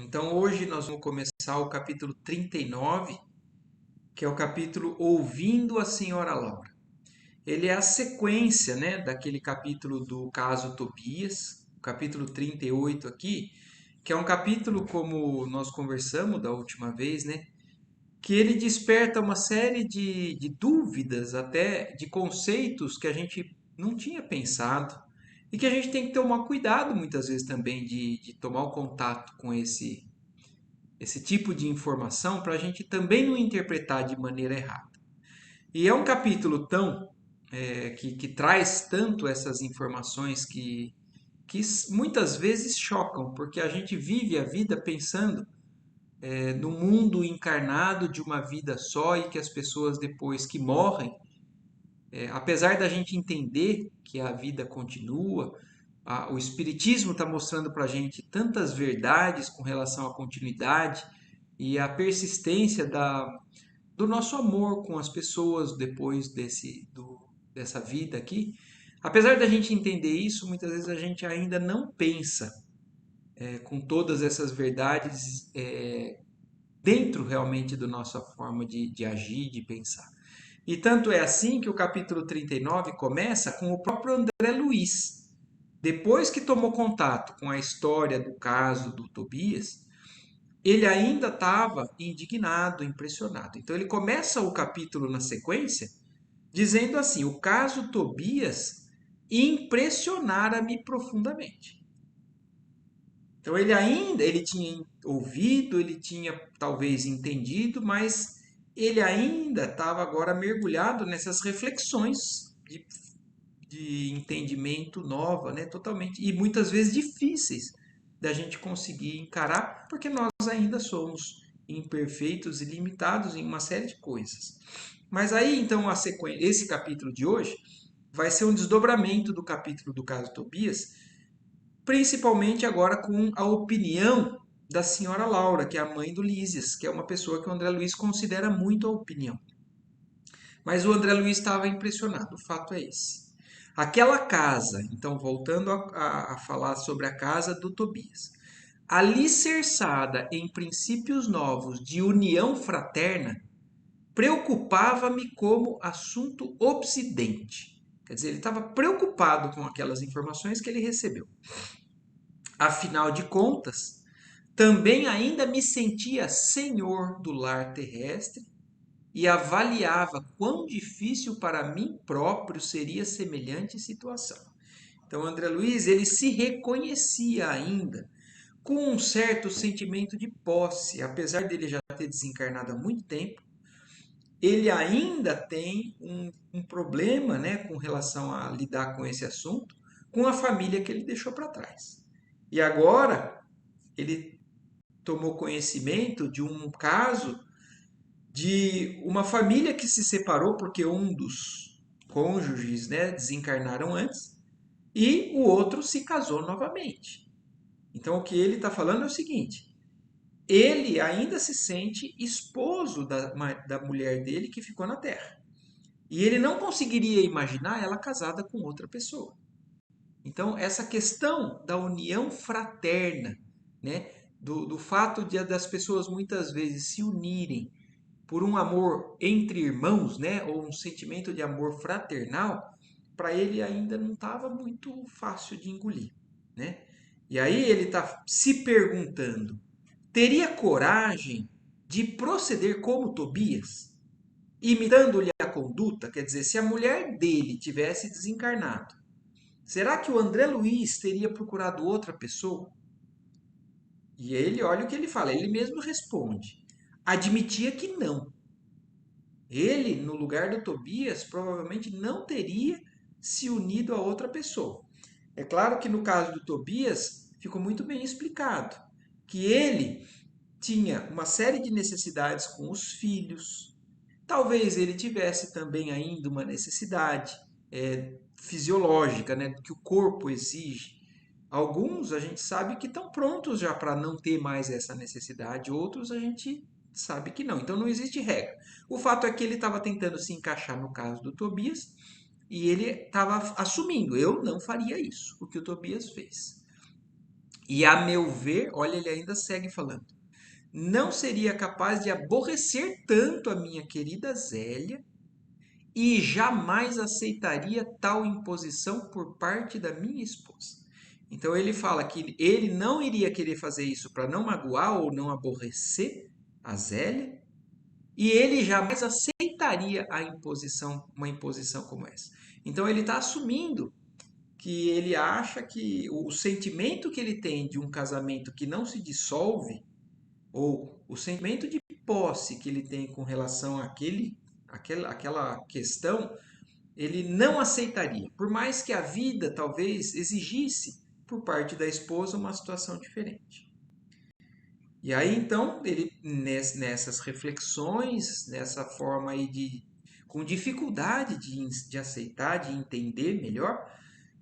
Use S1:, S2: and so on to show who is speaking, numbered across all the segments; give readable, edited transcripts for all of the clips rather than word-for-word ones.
S1: Então hoje nós vamos começar o capítulo 39, que é o capítulo Ouvindo a Senhora Laura. Ele é a sequência, né, daquele capítulo do caso Tobias, o capítulo 38 aqui, que é um capítulo, como nós conversamos da última vez, né, que ele desperta uma série de dúvidas, até de conceitos que a gente não tinha pensado e que a gente tem que tomar cuidado muitas vezes também de tomar o contato com esse tipo de informação para a gente também não interpretar de maneira errada. E é um capítulo que traz tanto essas informações que muitas vezes chocam, porque a gente vive a vida pensando no mundo encarnado de uma vida só e que as pessoas depois que morrem, apesar da gente entender que a vida continua, o Espiritismo está mostrando para a gente tantas verdades com relação à continuidade e a persistência do nosso amor com as pessoas depois dessa vida aqui. Apesar da gente entender isso, muitas vezes a gente ainda não pensa com todas essas verdades dentro realmente da nossa forma de agir, de pensar. E tanto é assim que o capítulo 39 começa com o próprio André Luiz. Depois que tomou contato com a história do caso do Tobias, ele ainda estava indignado, impressionado. Então ele começa o capítulo na sequência dizendo assim: o caso Tobias impressionara-me profundamente. Então ele tinha ouvido, ele tinha talvez entendido, mas ele ainda estava agora mergulhado nessas reflexões de entendimento nova, né? Totalmente, e muitas vezes difíceis da gente conseguir encarar, porque nós ainda somos imperfeitos e limitados em uma série de coisas. Mas aí, então, esse capítulo de hoje vai ser um desdobramento do capítulo do caso Tobias, principalmente agora com a opinião da senhora Laura, que é a mãe do Lísias, que é uma pessoa que o André Luiz considera muito a opinião. Mas o André Luiz estava impressionado, o fato é esse. Aquela casa, então voltando a falar sobre a casa do Tobias, alicerçada em princípios novos de união fraterna, preocupava-me como assunto obsidente. Quer dizer, ele estava preocupado com aquelas informações que ele recebeu. Afinal de contas, também ainda me sentia senhor do lar terrestre e avaliava quão difícil para mim próprio seria semelhante situação. Então, André Luiz, ele se reconhecia ainda com um certo sentimento de posse, apesar dele já ter desencarnado há muito tempo, ele ainda tem um problema, né, com relação a lidar com esse assunto, com a família que ele deixou para trás. E agora ele tomou conhecimento de um caso de uma família que se separou porque um dos cônjuges, né, desencarnaram antes e o outro se casou novamente. Então o que ele está falando é o seguinte: ele ainda se sente esposo da mulher dele que ficou na Terra. E ele não conseguiria imaginar ela casada com outra pessoa. Então, essa questão da união fraterna, né, do fato das pessoas muitas vezes se unirem por um amor entre irmãos, né, ou um sentimento de amor fraternal, para ele ainda não estava muito fácil de engolir, né? E aí ele está se perguntando: teria coragem de proceder como Tobias, imitando-lhe a conduta? Quer dizer, se a mulher dele tivesse desencarnado, será que o André Luiz teria procurado outra pessoa? E ele, olha o que ele fala, ele mesmo responde: admitia que não. Ele, no lugar do Tobias, provavelmente não teria se unido a outra pessoa. É claro que no caso do Tobias, ficou muito bem explicado que ele tinha uma série de necessidades com os filhos. Talvez ele tivesse também ainda uma necessidade fisiológica, né, que o corpo exige. Alguns a gente sabe que estão prontos já para não ter mais essa necessidade, outros a gente sabe que não. Então não existe regra. O fato é que ele estava tentando se encaixar no caso do Tobias e ele estava assumindo: eu não faria isso, o que o Tobias fez. E a meu ver, olha, ele ainda segue falando, não seria capaz de aborrecer tanto a minha querida Zélia e jamais aceitaria tal imposição por parte da minha esposa. Então ele fala que ele não iria querer fazer isso para não magoar ou não aborrecer a Zélia, e ele jamais aceitaria uma imposição como essa. Então ele está assumindo que ele acha que o sentimento que ele tem de um casamento que não se dissolve, ou o sentimento de posse que ele tem com relação àquela questão, ele não aceitaria, por mais que a vida talvez exigisse por parte da esposa uma situação diferente. E aí então, ele nessas reflexões, nessa forma aí com dificuldade de aceitar, de entender melhor,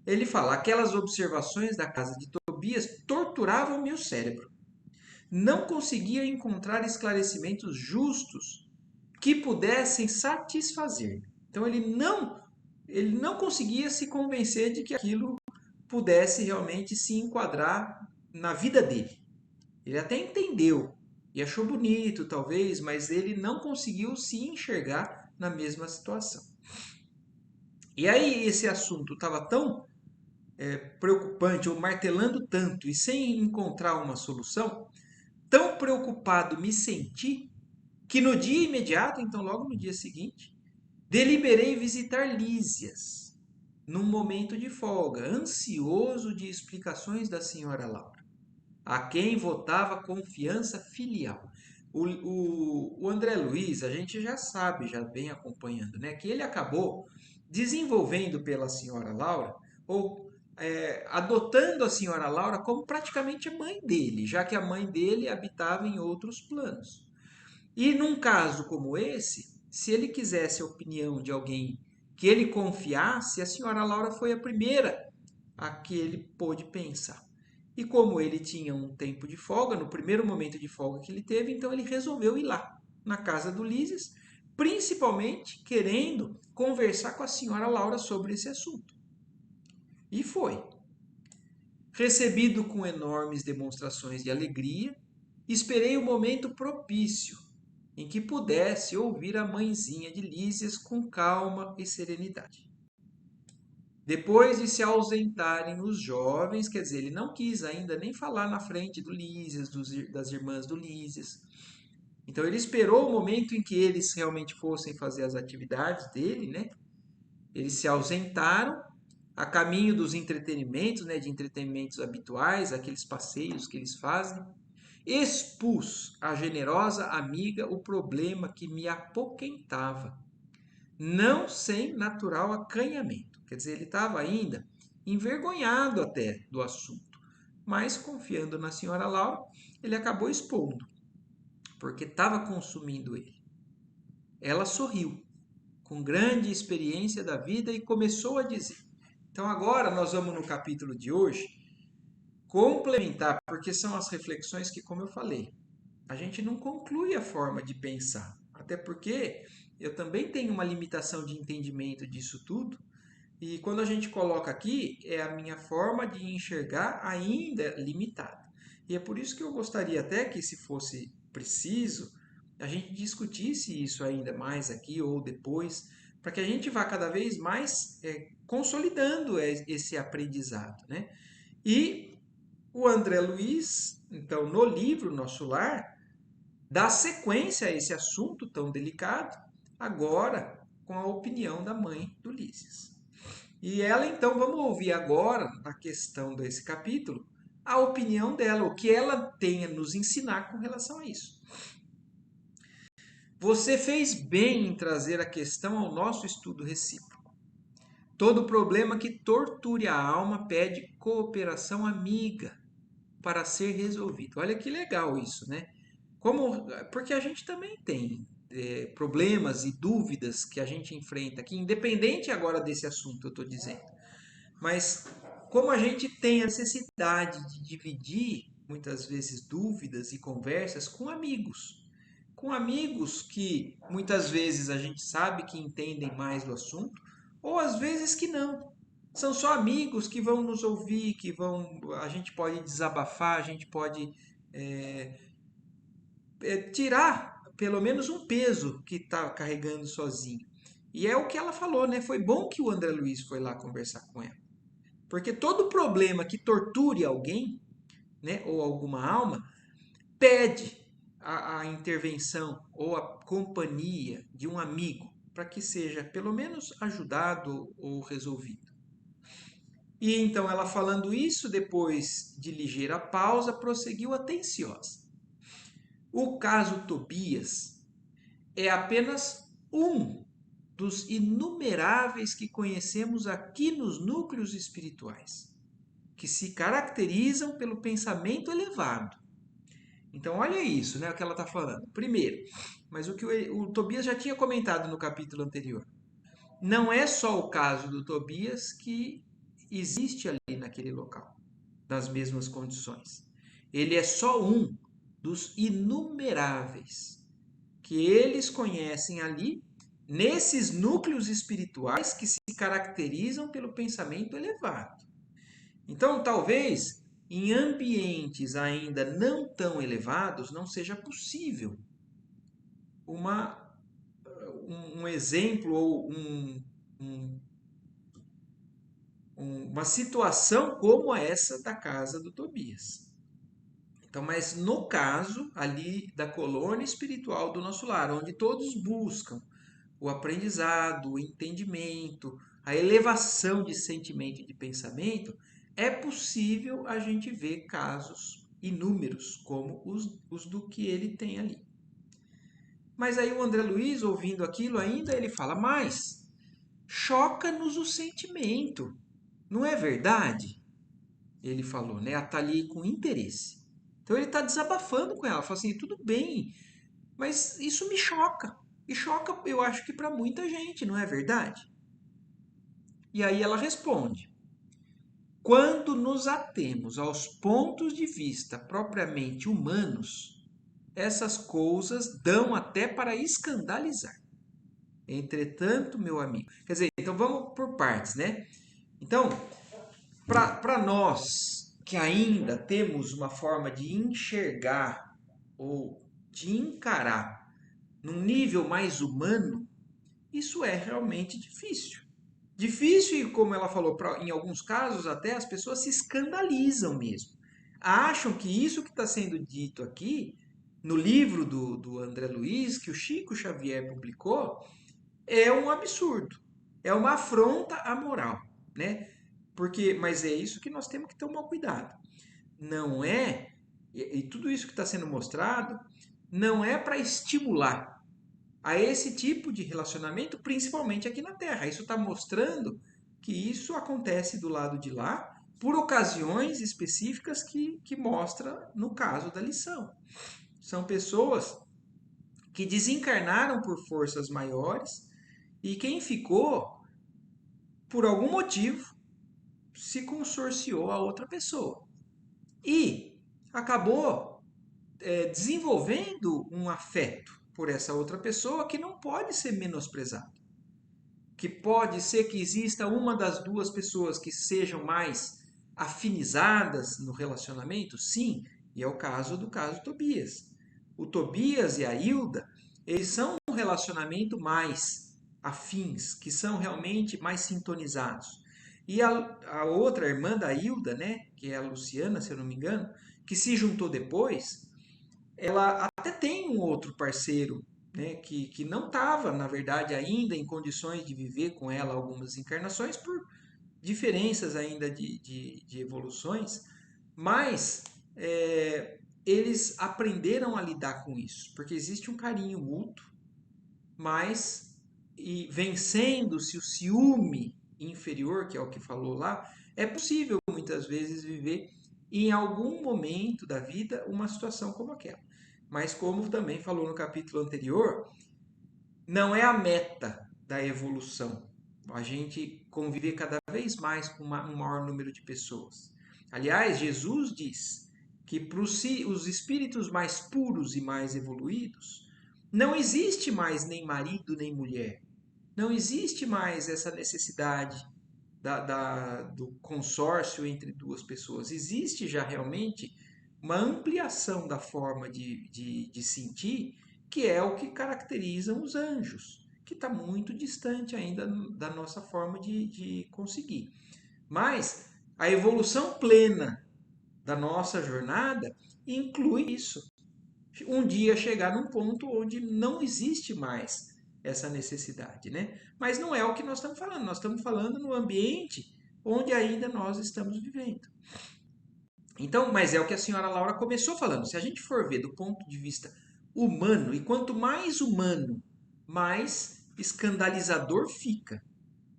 S1: ele fala: aquelas observações da casa de Tobias torturavam meu cérebro. Não conseguia encontrar esclarecimentos justos que pudessem satisfazer. Então ele não conseguia se convencer de que aquilo pudesse realmente se enquadrar na vida dele. Ele até entendeu e achou bonito, talvez, mas ele não conseguiu se enxergar na mesma situação. E aí esse assunto estava tão preocupante, ou martelando tanto, e sem encontrar uma solução, tão preocupado me senti, que no dia imediato, então logo no dia seguinte, deliberei visitar Lísias, num momento de folga, ansioso de explicações da senhora Laura, a quem votava confiança filial. O André Luiz, a gente já sabe, já vem acompanhando, né, que ele acabou desenvolvendo pela senhora Laura, ou adotando a senhora Laura como praticamente a mãe dele, já que a mãe dele habitava em outros planos. E num caso como esse, se ele quisesse a opinião de alguém que ele confiasse, a senhora Laura foi a primeira a que ele pôde pensar. E como ele tinha um tempo de folga, no primeiro momento de folga que ele teve, então ele resolveu ir lá, na casa do Lísias, principalmente querendo conversar com a senhora Laura sobre esse assunto. E foi. Recebido com enormes demonstrações de alegria, esperei o momento propício em que pudesse ouvir a mãezinha de Lísias com calma e serenidade. Depois de se ausentarem os jovens, quer dizer, ele não quis ainda nem falar na frente do Lísias, das irmãs do Lísias. Então ele esperou o momento em que eles realmente fossem fazer as atividades dele, né? Eles se ausentaram a caminho dos entretenimentos, né, de entretenimentos habituais, aqueles passeios que eles fazem. Expus à generosa amiga o problema que me apoquentava, não sem natural acanhamento. Quer dizer, ele estava ainda envergonhado até do assunto, mas confiando na senhora Laura, ele acabou expondo, porque estava consumindo ele. Ela sorriu, com grande experiência da vida, e começou a dizer. Então agora nós vamos no capítulo de hoje complementar, porque são as reflexões que, como eu falei, a gente não conclui a forma de pensar. Até porque eu também tenho uma limitação de entendimento disso tudo. E quando a gente coloca aqui, é a minha forma de enxergar ainda limitada. E é por isso que eu gostaria até que, se fosse preciso, a gente discutisse isso ainda mais aqui ou depois, para que a gente vá cada vez mais consolidando esse aprendizado, né? E o André Luiz, então, no livro Nosso Lar, dá sequência a esse assunto tão delicado, agora com a opinião da mãe do Ulisses. E ela, então, vamos ouvir agora, na questão desse capítulo, a opinião dela, o que ela tem a nos ensinar com relação a isso. Você fez bem em trazer a questão ao nosso estudo recíproco. Todo problema que torture a alma pede cooperação amiga para ser resolvido. Olha que legal isso, né? Porque a gente também tem problemas e dúvidas que a gente enfrenta aqui, independente agora desse assunto, eu estou dizendo. Mas como a gente tem a necessidade de dividir, muitas vezes, dúvidas e conversas com amigos. Com amigos que muitas vezes a gente sabe que entendem mais do assunto, ou às vezes que não. São só amigos que vão nos ouvir, a gente pode desabafar, a gente pode é, tirar pelo menos um peso que está carregando sozinho. E é o que ela falou, né? Foi bom que o André Luiz foi lá conversar com ela. Porque todo problema que torture alguém, né, ou alguma alma, pede a intervenção ou a companhia de um amigo para que seja pelo menos ajudado ou resolvido. E então ela falando isso, depois de ligeira pausa, prosseguiu atenciosa. O caso Tobias é apenas um dos inumeráveis que conhecemos aqui nos núcleos espirituais, que se caracterizam pelo pensamento elevado. Então, olha isso, né, o que ela está falando. Primeiro, mas o que o Tobias já tinha comentado no capítulo anterior. Não é só o caso do Tobias que existe ali naquele local, nas mesmas condições. Ele é só um dos inumeráveis que eles conhecem ali, nesses núcleos espirituais que se caracterizam pelo pensamento elevado. Então, talvez em ambientes ainda não tão elevados não seja possível uma, um exemplo ou um, uma situação como essa da casa do Tobias. Então, mas no caso ali da colônia espiritual do nosso lar, onde todos buscam o aprendizado, o entendimento, a elevação de sentimento e de pensamento, é possível a gente ver casos inúmeros como os do que ele tem ali. Mas aí o André Luiz, ouvindo aquilo ainda, ele fala, mas choca-nos o sentimento, não é verdade? Ele falou, né? Está ali com interesse. Então ele está desabafando com ela, fala assim, tudo bem, mas isso me choca. E choca, eu acho que para muita gente, não é verdade? E aí ela responde: quando nos atemos aos pontos de vista propriamente humanos, essas coisas dão até para escandalizar. Entretanto, meu amigo. Quer dizer, então vamos por partes, né? Então, para nós que ainda temos uma forma de enxergar ou de encarar num nível mais humano, isso é realmente difícil. Difícil e, como ela falou, em alguns casos até as pessoas se escandalizam mesmo. Acham que isso que está sendo dito aqui, no livro do André Luiz, que o Chico Xavier publicou, é um absurdo. É uma afronta à moral, né? Porque, mas é isso que nós temos que tomar cuidado. Não é, e tudo isso que está sendo mostrado, não é para estimular a esse tipo de relacionamento, principalmente aqui na Terra. Isso está mostrando que isso acontece do lado de lá por ocasiões específicas que mostra no caso da lição. São pessoas que desencarnaram por forças maiores e quem ficou, por algum motivo, se consorciou a outra pessoa. E acabou desenvolvendo um afeto por essa outra pessoa que não pode ser menosprezado. Que pode ser que exista uma das duas pessoas que sejam mais afinizadas no relacionamento? Sim, e é o caso Tobias. O Tobias e a Hilda, eles são um relacionamento mais afins, que são realmente mais sintonizados. E a outra irmã da Hilda, né, que é a Luciana, se eu não me engano, que se juntou depois, ela até tem um outro parceiro, né, que não estava, na verdade, ainda em condições de viver com ela algumas encarnações por diferenças ainda de evoluções, mas eles aprenderam a lidar com isso, porque existe um carinho mútuo, mas e vencendo-se o ciúme inferior, que é o que falou lá, é possível muitas vezes viver em algum momento da vida uma situação como aquela. Mas como também falou no capítulo anterior, não é a meta da evolução. A gente conviver cada vez mais com um maior número de pessoas. Aliás, Jesus diz que para os espíritos mais puros e mais evoluídos, não existe mais nem marido nem mulher. Não existe mais essa necessidade do consórcio entre duas pessoas. Existe já realmente uma ampliação da forma de sentir, que é o que caracteriza os anjos, que está muito distante ainda da nossa forma de conseguir. Mas a evolução plena da nossa jornada inclui isso. Um dia chegar num ponto onde não existe mais essa necessidade, né? Mas não é o que nós estamos falando. Nós estamos falando no ambiente onde ainda nós estamos vivendo. Então, mas é o que a senhora Laura começou falando. Se a gente for ver do ponto de vista humano, e quanto mais humano, mais escandalizador fica,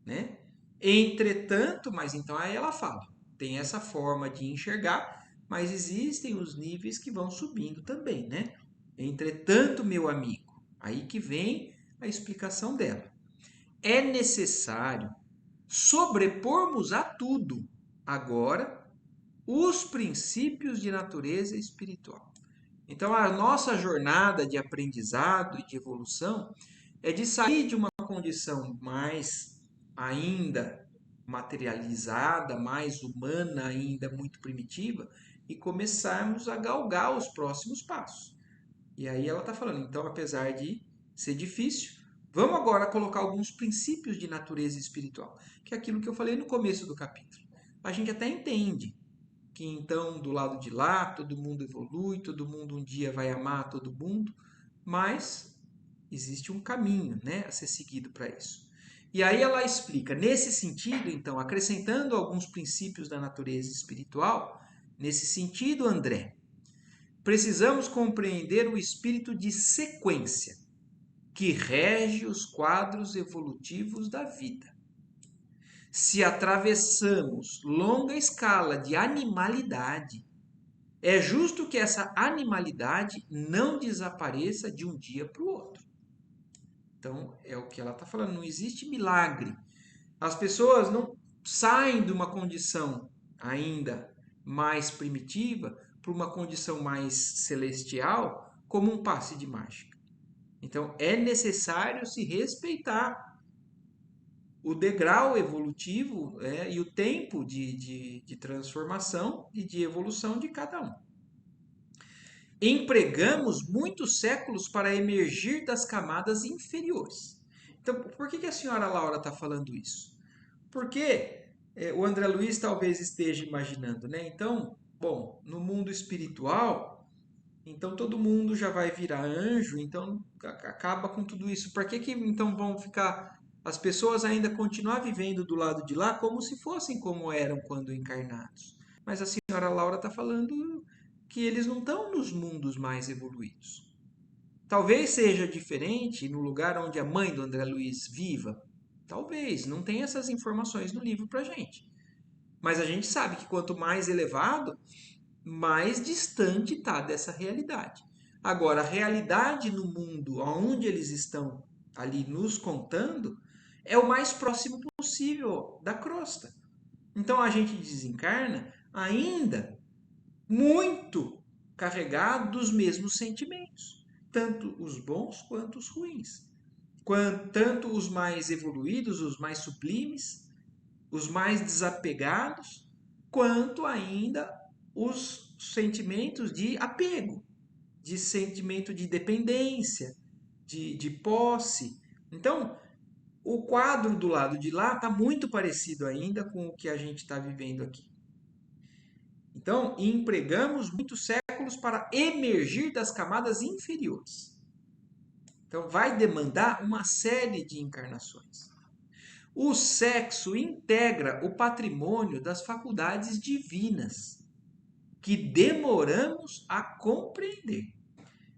S1: né? Entretanto, mas então aí ela fala, tem essa forma de enxergar, mas existem os níveis que vão subindo também, né? Entretanto, meu amigo, aí que vem a explicação dela. É necessário sobrepormos a tudo agora os princípios de natureza espiritual. Então, a nossa jornada de aprendizado e de evolução é de sair de uma condição mais ainda materializada, mais humana, ainda muito primitiva, e começarmos a galgar os próximos passos. E aí ela está falando, então, apesar de ser difícil, vamos agora colocar alguns princípios de natureza espiritual, que é aquilo que eu falei no começo do capítulo. A gente até entende que então do lado de lá todo mundo evolui, todo mundo um dia vai amar todo mundo, mas existe um caminho, né, a ser seguido para isso. E aí ela explica, nesse sentido, então, acrescentando alguns princípios da natureza espiritual, nesse sentido, André, precisamos compreender o espírito de sequência que rege os quadros evolutivos da vida. Se atravessamos longa escala de animalidade, é justo que essa animalidade não desapareça de um dia para o outro. Então, é o que ela está falando, não existe milagre. As pessoas não saem de uma condição ainda mais primitiva para uma condição mais celestial como um passe de mágica. Então, é necessário se respeitar o degrau evolutivo e o tempo de transformação e de evolução de cada um. Empregamos muitos séculos para emergir das camadas inferiores. Então, por que a senhora Laura está falando isso? Porque o André Luiz talvez esteja imaginando, né? Então, bom, no mundo espiritual, então todo mundo já vai virar anjo, então acaba com tudo isso. Para que então vão ficar as pessoas ainda continuar vivendo do lado de lá como se fossem como eram quando encarnados? Mas a senhora Laura está falando que eles não estão nos mundos mais evoluídos. Talvez seja diferente no lugar onde a mãe do André Luiz viva. Talvez, não tem essas informações no livro pra gente. Mas a gente sabe que quanto mais elevado, mais distante está dessa realidade. Agora, a realidade no mundo onde eles estão ali nos contando é o mais próximo possível da crosta. Então a gente desencarna ainda muito carregado dos mesmos sentimentos, tanto os bons quanto os ruins. Tanto os mais evoluídos, os mais sublimes, os mais desapegados, quanto ainda os sentimentos de apego, de sentimento de dependência, de posse. Então, o quadro do lado de lá está muito parecido ainda com o que a gente está vivendo aqui. Então, empregamos muitos séculos para emergir das camadas inferiores. Então, vai demandar uma série de encarnações. O sexo integra o patrimônio das faculdades divinas, que demoramos a compreender.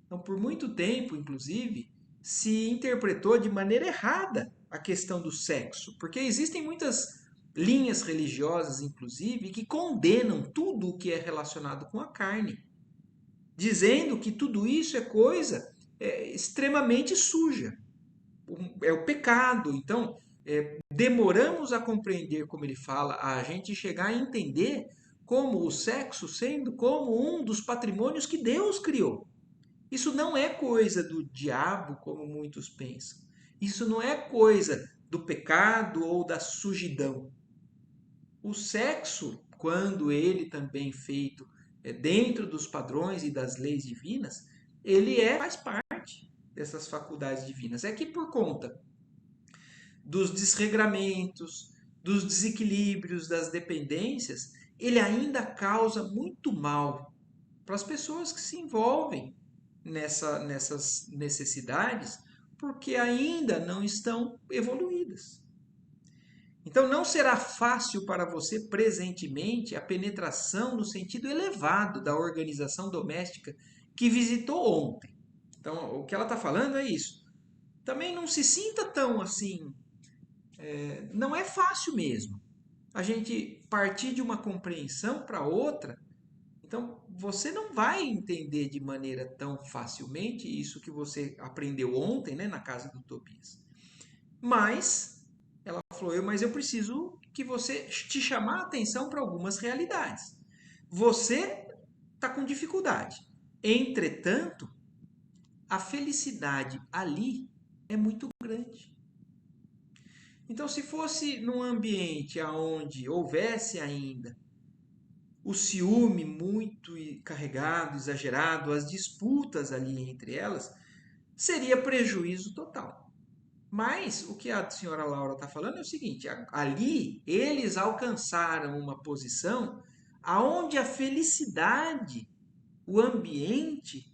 S1: Então, por muito tempo, inclusive, se interpretou de maneira errada a questão do sexo, porque existem muitas linhas religiosas, inclusive, que condenam tudo o que é relacionado com a carne, dizendo que tudo isso é coisa extremamente suja, é o pecado. Então, demoramos a compreender, como ele fala, a gente chegar a entender como o sexo sendo como um dos patrimônios que Deus criou. Isso não é coisa do diabo, como muitos pensam. Isso não é coisa do pecado ou da sujidão. o sexo, quando ele também feito dentro dos padrões e das leis divinas, faz parte dessas faculdades divinas. É que por conta dos desregramentos, dos desequilíbrios, das dependências, ele ainda causa muito mal para as pessoas que se envolvem nessas necessidades, porque ainda não estão evoluídas. Então, não será fácil para você presentemente a penetração no sentido elevado da organização doméstica que visitou ontem. Então, o que ela está falando é isso. Também não se sinta tão assim. Não é fácil mesmo. A gente partir de uma compreensão para outra. Então, você não vai entender de maneira tão facilmente isso que você aprendeu ontem, né, na casa do Tobias. Mas ela falou, mas eu preciso que você te chamar a atenção para algumas realidades. Você está com dificuldade. Entretanto, a felicidade ali é muito grande. Então, se fosse num ambiente onde houvesse ainda o ciúme muito carregado, exagerado, as disputas ali entre elas, seria prejuízo total. Mas o que a senhora Laura está falando é o seguinte: ali eles alcançaram uma posição aonde a felicidade, o ambiente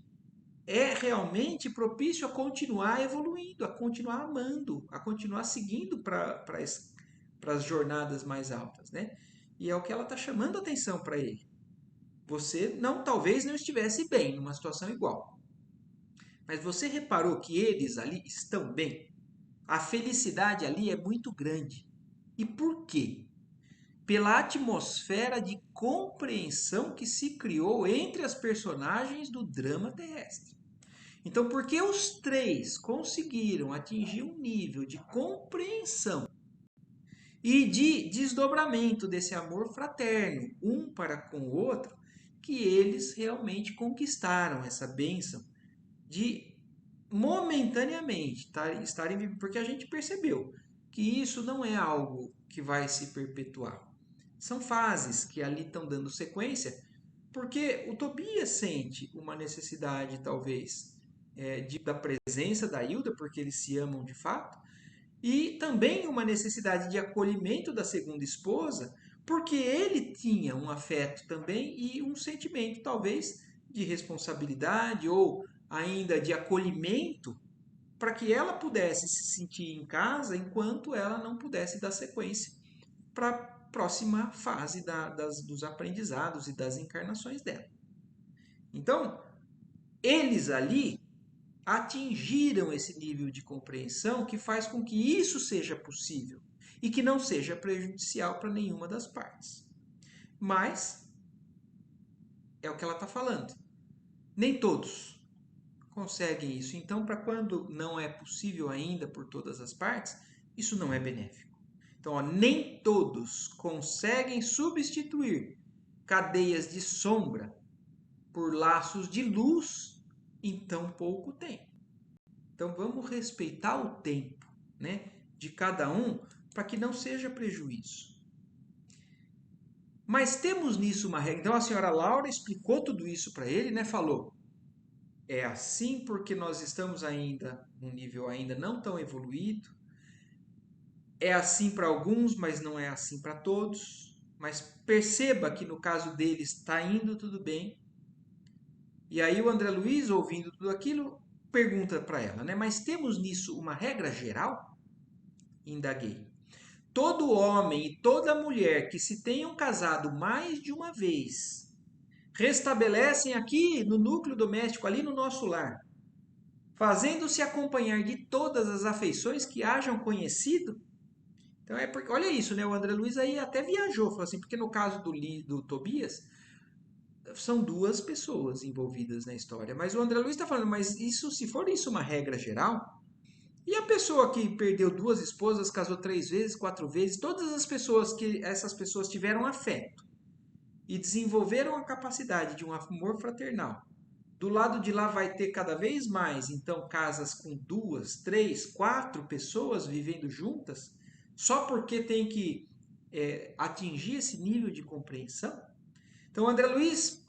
S1: é realmente propício a continuar evoluindo, a continuar amando, a continuar seguindo para as jornadas mais altas, né? E é o que ela está chamando a atenção para ele. Você não, talvez não estivesse bem numa situação igual, mas você reparou que eles ali estão bem? A felicidade ali é muito grande. E por quê? Pela atmosfera de compreensão que se criou entre as personagens do drama terrestre. Então, porque os três conseguiram atingir um nível de compreensão e de desdobramento desse amor fraterno, um para com o outro, que eles realmente conquistaram essa bênção de momentaneamente estarem vivendo, porque a gente percebeu que isso não é algo que vai se perpetuar. São fases que ali estão dando sequência, porque o Tobias sente uma necessidade, talvez, da presença da Hilda, porque eles se amam de fato, e também uma necessidade de acolhimento da segunda esposa, porque ele tinha um afeto também e um sentimento, talvez, de responsabilidade ou ainda de acolhimento para que ela pudesse se sentir em casa enquanto ela não pudesse dar sequência para a próxima fase dos aprendizados e das encarnações dela. Então, eles ali atingiram esse nível de compreensão que faz com que isso seja possível e que não seja prejudicial para nenhuma das partes. Mas é o que ela está falando. Nem todos conseguem isso. Então, para quando não é possível ainda por todas as partes, isso não é benéfico. Então, nem todos conseguem substituir cadeias de sombra por laços de luz em tão pouco tempo. Então, vamos respeitar o tempo, né, de cada um para que não seja prejuízo. Mas temos nisso uma regra. Então, a senhora Laura explicou tudo isso para ele, né, falou: é assim porque nós estamos ainda num nível ainda não tão evoluído. É assim para alguns, mas não é assim para todos. Mas perceba que no caso deles está indo tudo bem. E aí o André Luiz, ouvindo tudo aquilo, pergunta para ela, né? Mas temos nisso uma regra geral? Indaguei. Todo homem e toda mulher que se tenham casado mais de uma vez restabelecem aqui no núcleo doméstico, ali no nosso lar, fazendo-se acompanhar de todas as afeições que hajam conhecido. Então é porque, olha isso, né? O André Luiz aí até viajou, falou assim, porque no caso do Tobias, são duas pessoas envolvidas na história. Mas o André Luiz está falando, mas isso, se for isso uma regra geral, e a pessoa que perdeu duas esposas, casou 3 vezes, 4 vezes, todas as pessoas que essas pessoas tiveram afeto e desenvolveram a capacidade de um amor fraternal. Do lado de lá vai ter cada vez mais, então, casas com 2, 3, 4 pessoas vivendo juntas, só porque tem que atingir esse nível de compreensão? Então, André Luiz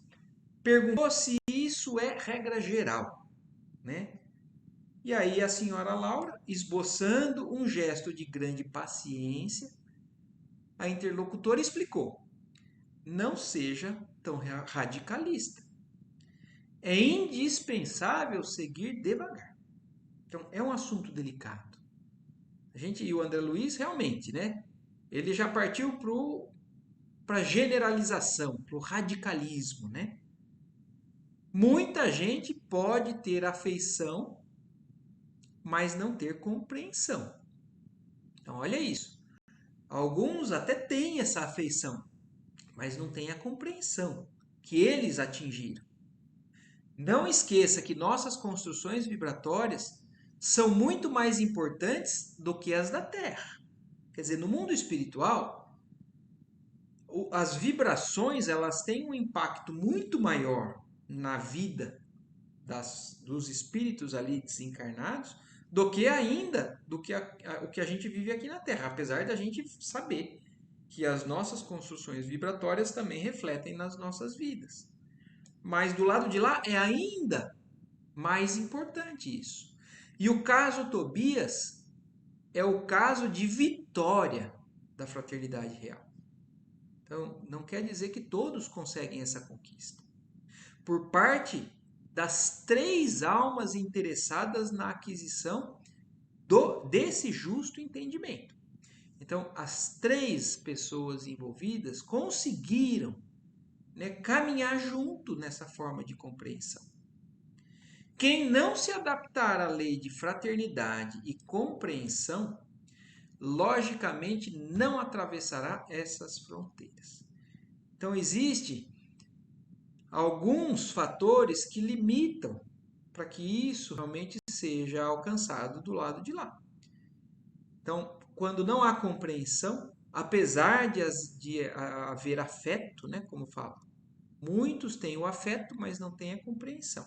S1: perguntou se isso é regra geral, né? E aí a senhora Laura, esboçando um gesto de grande paciência, a interlocutora explicou: não seja tão radicalista. É indispensável seguir devagar. Então, é um assunto delicado. A gente e o André Luiz realmente, né? Ele já partiu para generalização, para o radicalismo, né? Muita gente pode ter afeição, mas não ter compreensão. Então, olha isso. Alguns até têm essa afeição, mas não têm a compreensão que eles atingiram. Não esqueça que nossas construções vibratórias são muito mais importantes do que as da Terra. Quer dizer, no mundo espiritual, as vibrações elas têm um impacto muito maior na vida dos espíritos ali desencarnados do que o que a gente vive aqui na Terra, apesar da gente saber que as nossas construções vibratórias também refletem nas nossas vidas. Mas do lado de lá é ainda mais importante isso. E o caso Tobias é o caso de vitória da fraternidade real. Então, não quer dizer que todos conseguem essa conquista. Por parte das 3 almas interessadas na aquisição desse justo entendimento. Então, as 3 pessoas envolvidas conseguiram, né, caminhar junto nessa forma de compreensão. Quem não se adaptar à lei de fraternidade e compreensão, logicamente não atravessará essas fronteiras. Então, existe alguns fatores que limitam para que isso realmente seja alcançado do lado de lá. Então, quando não há compreensão, apesar de haver afeto, né, como fala, muitos têm o afeto, mas não têm a compreensão.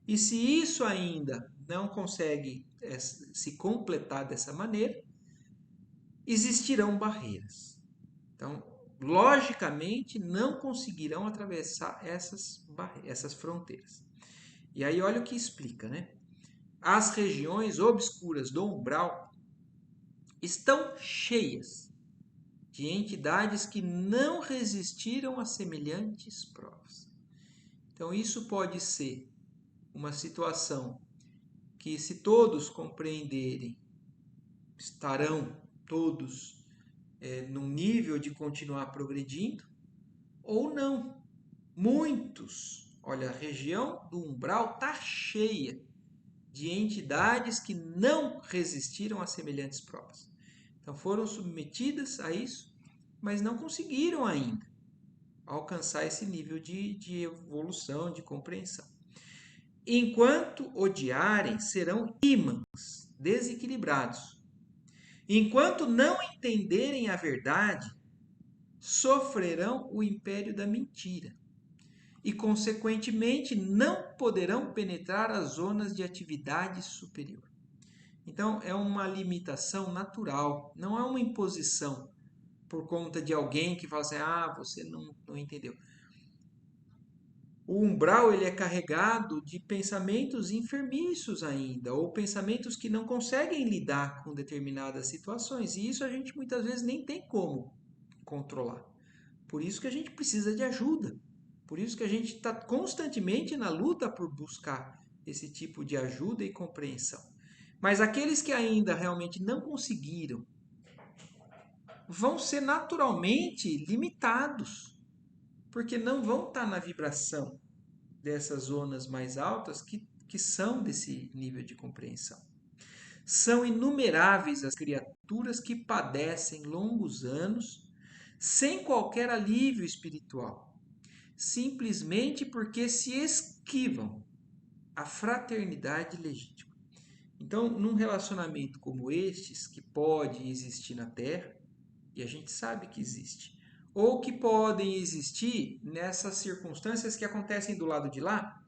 S1: E se isso ainda não consegue se completar dessa maneira, existirão barreiras. Então, logicamente, não conseguirão atravessar essas fronteiras. E aí, olha o que explica, né? As regiões obscuras do umbral estão cheias de entidades que não resistiram a semelhantes provas. Então, isso pode ser uma situação que, se todos compreenderem, estarão todos num nível de continuar progredindo, ou não. Muitos, olha, a região do umbral está cheia de entidades que não resistiram a semelhantes provas. Então foram submetidas a isso, mas não conseguiram ainda alcançar esse nível de evolução, de compreensão. Enquanto odiarem, serão ímãs desequilibrados. Enquanto não entenderem a verdade, sofrerão o império da mentira e, consequentemente, não poderão penetrar as zonas de atividade superior. Então, é uma limitação natural, não é uma imposição por conta de alguém que fala assim, você não entendeu. O umbral ele é carregado de pensamentos enfermiços ainda, ou pensamentos que não conseguem lidar com determinadas situações, e isso a gente muitas vezes nem tem como controlar. Por isso que a gente precisa de ajuda. Por isso que a gente está constantemente na luta por buscar esse tipo de ajuda e compreensão. Mas aqueles que ainda realmente não conseguiram vão ser naturalmente limitados, porque não vão estar na vibração dessas zonas mais altas que são desse nível de compreensão. São inumeráveis as criaturas que padecem longos anos sem qualquer alívio espiritual, simplesmente porque se esquivam a fraternidade legítima. Então, num relacionamento como estes, que pode existir na Terra, e a gente sabe que existe, ou que podem existir nessas circunstâncias que acontecem do lado de lá,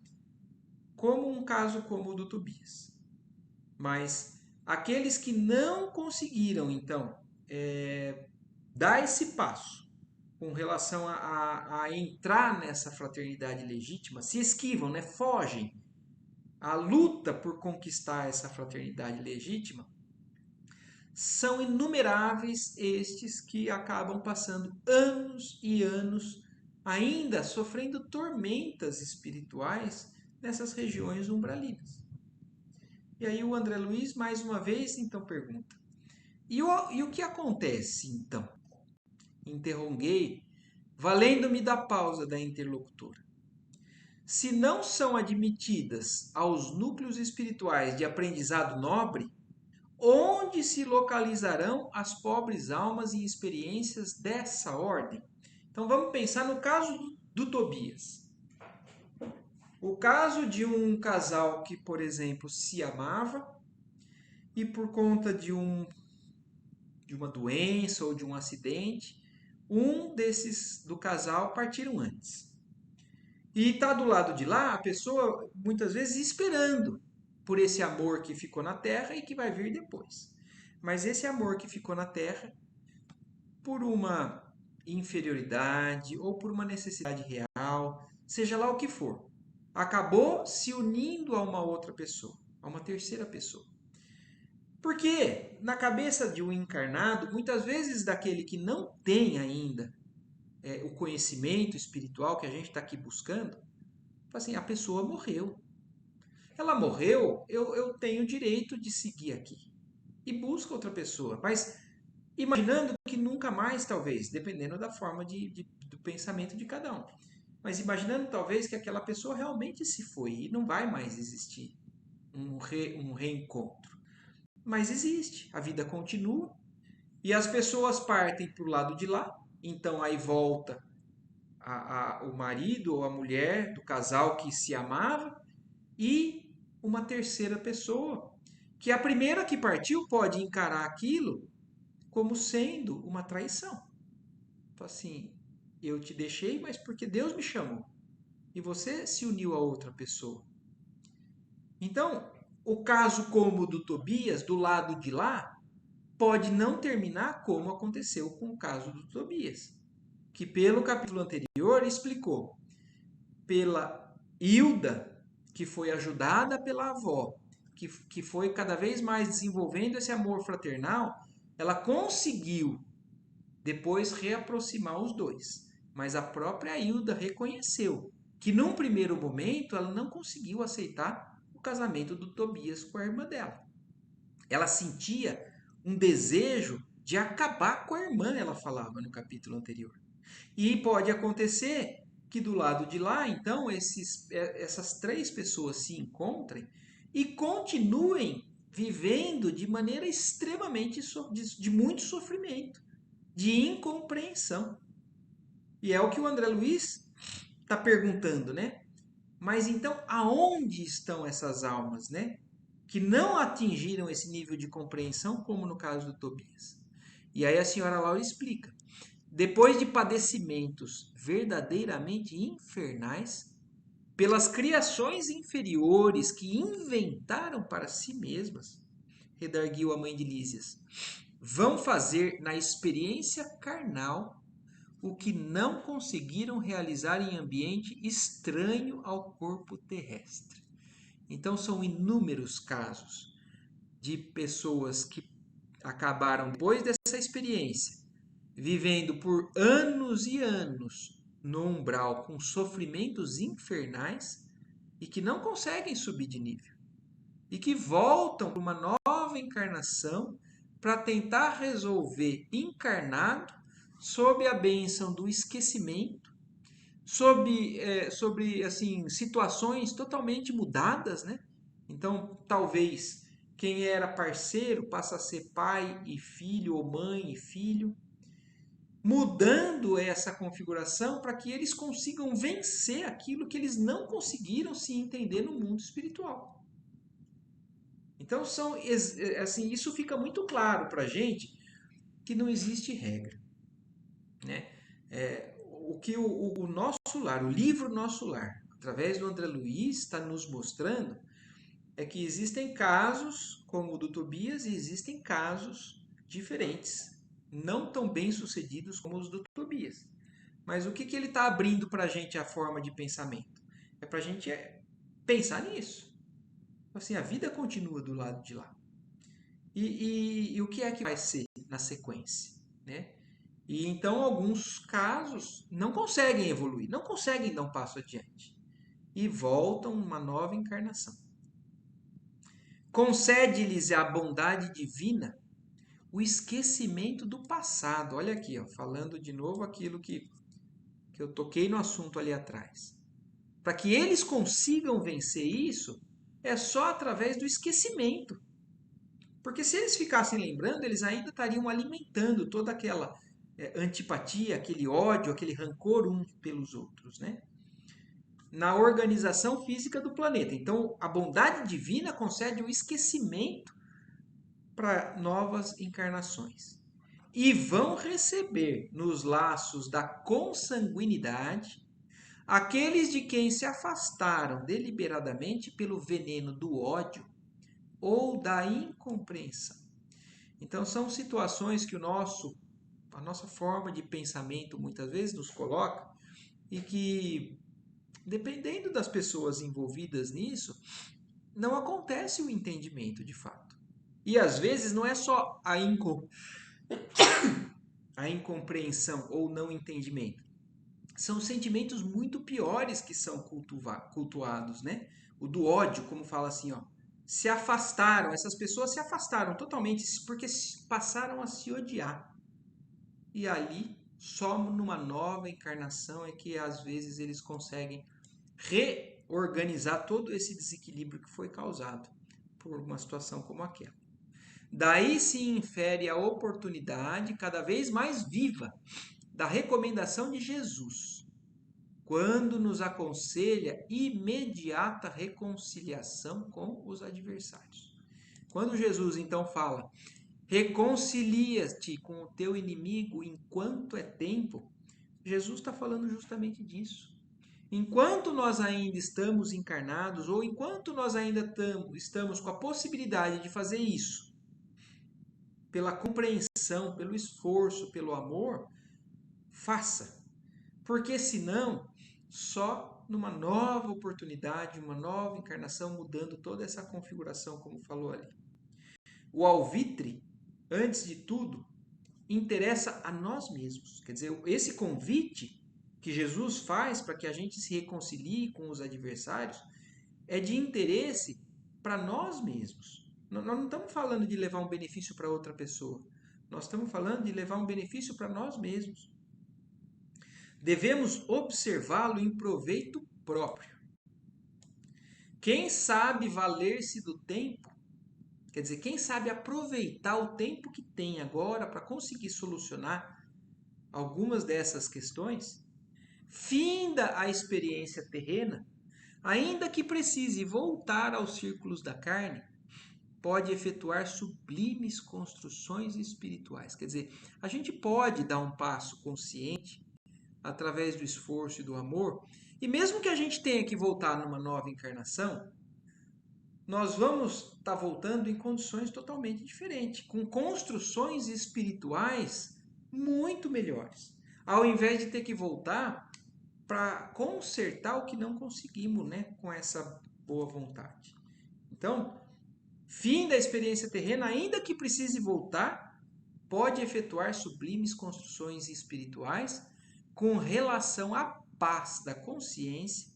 S1: como um caso como o do Tobias. Mas aqueles que não conseguiram, então, dá esse passo com relação a entrar nessa fraternidade legítima, se esquivam, né? Fogem. A luta por conquistar essa fraternidade legítima, são inumeráveis estes que acabam passando anos e anos ainda sofrendo tormentas espirituais nessas regiões umbralinas. E aí o André Luiz mais uma vez então pergunta: e o que acontece então? Interroguei, valendo-me da pausa da interlocutora. Se não são admitidas aos núcleos espirituais de aprendizado nobre, onde se localizarão as pobres almas em experiências dessa ordem? Então vamos pensar no caso do Tobias. O caso de um casal que, por exemplo, se amava e por conta de uma doença ou de um acidente, um desses do casal partiram antes. E está do lado de lá a pessoa muitas vezes esperando por esse amor que ficou na terra e que vai vir depois. Mas esse amor que ficou na terra, por uma inferioridade ou por uma necessidade real, seja lá o que for, acabou se unindo a uma outra pessoa, a uma terceira pessoa. Porque na cabeça de um encarnado, muitas vezes daquele que não tem ainda o conhecimento espiritual que a gente está aqui buscando, assim, a pessoa morreu. Ela morreu, eu tenho o direito de seguir aqui. E busca outra pessoa. Mas imaginando que nunca mais, talvez, dependendo da forma do pensamento de cada um. Mas imaginando talvez que aquela pessoa realmente se foi e não vai mais existir um reencontro. Mas existe, a vida continua e as pessoas partem para o lado de lá, então aí volta o marido ou a mulher do casal que se amava e uma terceira pessoa, que a primeira que partiu pode encarar aquilo como sendo uma traição. Então, assim, eu te deixei, mas porque Deus me chamou. E você se uniu a outra pessoa. Então, o caso como o do Tobias, do lado de lá, pode não terminar como aconteceu com o caso do Tobias, que pelo capítulo anterior explicou. Pela Hilda, que foi ajudada pela avó, que foi cada vez mais desenvolvendo esse amor fraternal, ela conseguiu depois reaproximar os dois. Mas a própria Hilda reconheceu que num primeiro momento ela não conseguiu aceitar o casamento do Tobias com a irmã dela. Ela sentia um desejo de acabar com a irmã, ela falava no capítulo anterior. E pode acontecer que do lado de lá, então, essas três pessoas se encontrem e continuem vivendo de maneira extremamente de muito sofrimento, de incompreensão. E é o que o André Luiz está perguntando, né? Mas então, aonde estão essas almas, né? Que não atingiram esse nível de compreensão, como no caso do Tobias. E aí a senhora Laura explica. Depois de padecimentos verdadeiramente infernais, pelas criações inferiores que inventaram para si mesmas, redarguiu a mãe de Lísias, vão fazer na experiência carnal o que não conseguiram realizar em ambiente estranho ao corpo terrestre. Então são inúmeros casos de pessoas que acabaram depois dessa experiência vivendo por anos e anos no umbral com sofrimentos infernais e que não conseguem subir de nível e que voltam para uma nova encarnação para tentar resolver encarnado sob a bênção do esquecimento, sobre assim situações totalmente mudadas, né? Então, talvez quem era parceiro passa a ser pai e filho ou mãe e filho, mudando essa configuração para que eles consigam vencer aquilo que eles não conseguiram se entender no mundo espiritual. Então assim, isso fica muito claro para a gente que não existe regra, né? O que o nosso lar, o livro Nosso Lar, através do André Luiz, está nos mostrando é que existem casos como o do Tobias e existem casos diferentes não tão bem-sucedidos como os do Tobias. Mas o que ele está abrindo para a gente a forma de pensamento? É para a gente pensar nisso. Assim, a vida continua do lado de lá. E o que é que vai ser na sequência? Né? E então, alguns casos não conseguem evoluir, não conseguem dar um passo adiante. E voltam uma nova encarnação. Concede-lhes a bondade divina o esquecimento do passado. Olha aqui, ó, falando de novo aquilo que eu toquei no assunto ali atrás. Para que eles consigam vencer isso, é só através do esquecimento. Porque se eles ficassem lembrando, eles ainda estariam alimentando toda aquela antipatia, aquele ódio, aquele rancor uns pelos outros, né? Na organização física do planeta. Então, a bondade divina concede o esquecimento para novas encarnações. E vão receber nos laços da consanguinidade aqueles de quem se afastaram deliberadamente pelo veneno do ódio ou da incompreensão. Então são situações que a nossa forma de pensamento muitas vezes nos coloca e que, dependendo das pessoas envolvidas nisso, não acontece o entendimento de fato. E às vezes não é só a incompreensão ou não entendimento. São sentimentos muito piores que são cultuados, né? O do ódio, como fala assim, ó. Se afastaram, essas pessoas se afastaram totalmente porque passaram a se odiar. E ali, só numa nova encarnação é que às vezes eles conseguem reorganizar todo esse desequilíbrio que foi causado por uma situação como aquela. Daí se infere a oportunidade cada vez mais viva da recomendação de Jesus, quando nos aconselha imediata reconciliação com os adversários. Quando Jesus então fala: reconcilia-te com o teu inimigo enquanto é tempo, Jesus está falando justamente disso. Enquanto nós ainda estamos encarnados, ou enquanto nós ainda estamos com a possibilidade de fazer isso, pela compreensão, pelo esforço, pelo amor, faça. Porque senão, só numa nova oportunidade, uma nova encarnação, mudando toda essa configuração, como falou ali. O alvitre, antes de tudo, interessa a nós mesmos. Quer dizer, esse convite que Jesus faz para que a gente se reconcilie com os adversários é de interesse para nós mesmos. Nós não estamos falando de levar um benefício para outra pessoa. Nós estamos falando de levar um benefício para nós mesmos. Devemos observá-lo em proveito próprio. Quem sabe valer-se do tempo, quer dizer, quem sabe aproveitar o tempo que tem agora para conseguir solucionar algumas dessas questões, finda a experiência terrena, ainda que precise voltar aos círculos da carne, pode efetuar sublimes construções espirituais. Quer dizer, a gente pode dar um passo consciente através do esforço e do amor, e mesmo que a gente tenha que voltar numa nova encarnação, nós vamos estar voltando em condições totalmente diferentes, com construções espirituais muito melhores. Ao invés de ter que voltar para consertar o que não conseguimos, né, com essa boa vontade. Então, fim da experiência terrena, ainda que precise voltar, pode efetuar sublimes construções espirituais com relação à paz da consciência,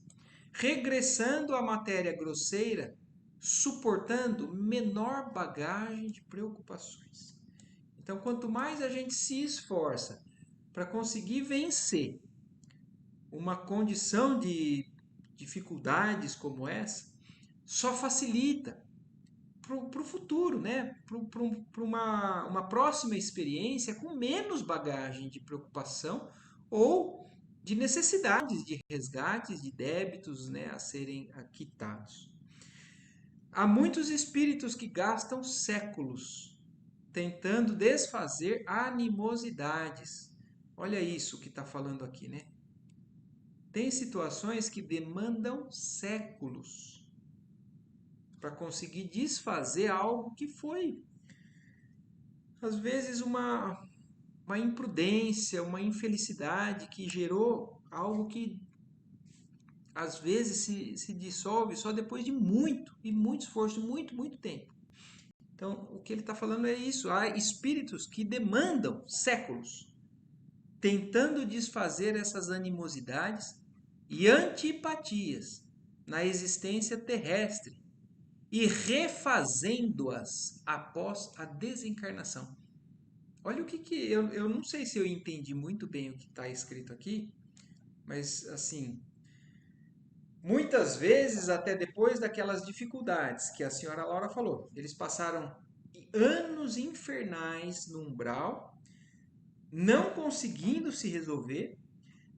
S1: regressando à matéria grosseira, suportando menor bagagem de preocupações. Então, quanto mais a gente se esforça para conseguir vencer uma condição de dificuldades como essa, só facilita para o futuro, né? Para uma próxima experiência com menos bagagem de preocupação ou de necessidades de resgates, de débitos, né, a serem quitados. Há muitos espíritos que gastam séculos tentando desfazer animosidades. Olha isso que está falando aqui, né? Tem situações que demandam séculos para conseguir desfazer algo que foi, às vezes, uma imprudência, uma infelicidade que gerou algo que às vezes se dissolve só depois de muito e muito esforço, muito tempo. Então, o que ele está falando é isso. Há espíritos que demandam séculos tentando desfazer essas animosidades e antipatias na existência terrestre e refazendo-as após a desencarnação. Olha o que eu não sei se eu entendi muito bem o que está escrito aqui, mas assim, muitas vezes até depois daquelas dificuldades que a senhora Laura falou, eles passaram anos infernais no umbral, não conseguindo se resolver,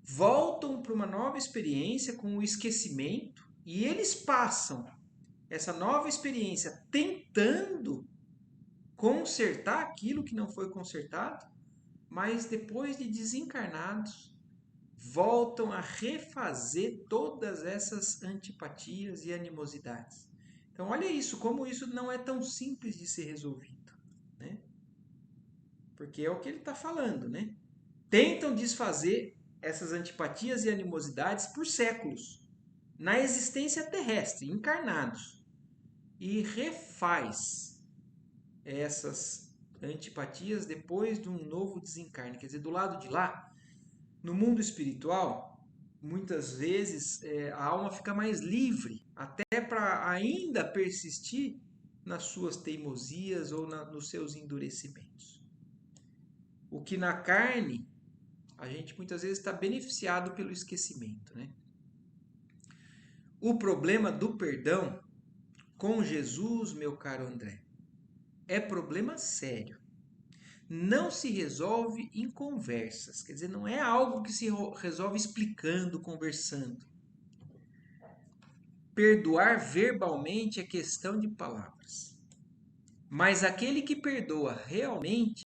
S1: voltam para uma nova experiência com o esquecimento e eles passam essa nova experiência tentando consertar aquilo que não foi consertado, mas depois de desencarnados, voltam a refazer todas essas antipatias e animosidades. Então, olha isso, como isso não é tão simples de ser resolvido, né? Porque é o que ele está falando, né? Tentam desfazer essas antipatias e animosidades por séculos, na existência terrestre, encarnados, e refaz essas antipatias depois de um novo desencarne. Quer dizer, do lado de lá, no mundo espiritual, muitas vezes a alma fica mais livre, até para ainda persistir nas suas teimosias ou nos seus endurecimentos. O que na carne, a gente muitas vezes está beneficiado pelo esquecimento, né? O problema do perdão com Jesus, meu caro André, é problema sério. Não se resolve em conversas, quer dizer, não é algo que se resolve explicando, conversando. Perdoar verbalmente é questão de palavras. Mas aquele que perdoa realmente